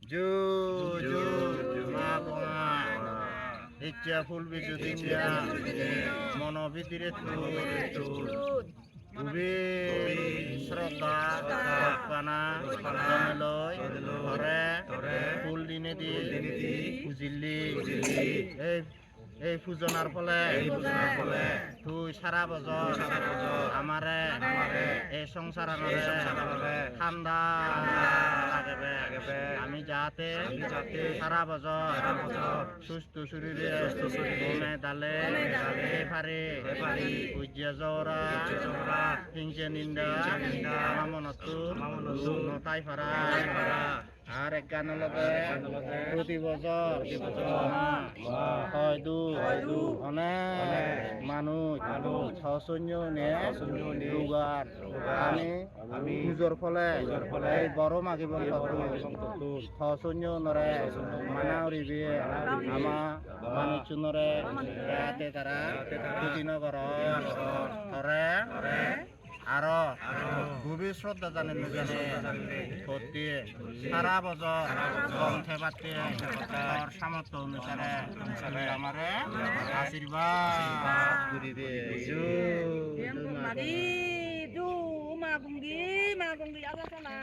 জু জু মা বোমা ইচ্ছা ফুল বিজু দিয়া মনোবিধিরে খুবই শ্রদ্ধা পানা জমিলই ধরে ফুল দিনে দি খুজিলি এই পূজনার ফলে তুই সারা বছর আমারে এই সংসার ঠান্ডা লাগবে আমি যাতে সারা বছর সুস্থ শরীরে মনে দালে পারে উজ্জা জরা হিংসে নিন্দা আমার মনত নতাই ফারা আর এক গান লগে প্রতি বছর হয় অনেক মানুষ সৈন্য দুগার আমি পুজোর ফলে এই বড় মাগি সৈন্য নরে মানা উড়িবি আমার মানুষ নরে তারা ক্ষতি নগর ধরে আরো খুবই শ্রদ্ধা জানেন সত্যি সারা বছর গ্রন্থে পাতে সামর্থ্য অনুসারে আমারে আশীর্বাদ করিবে মা গুঙ্গি আগাছা না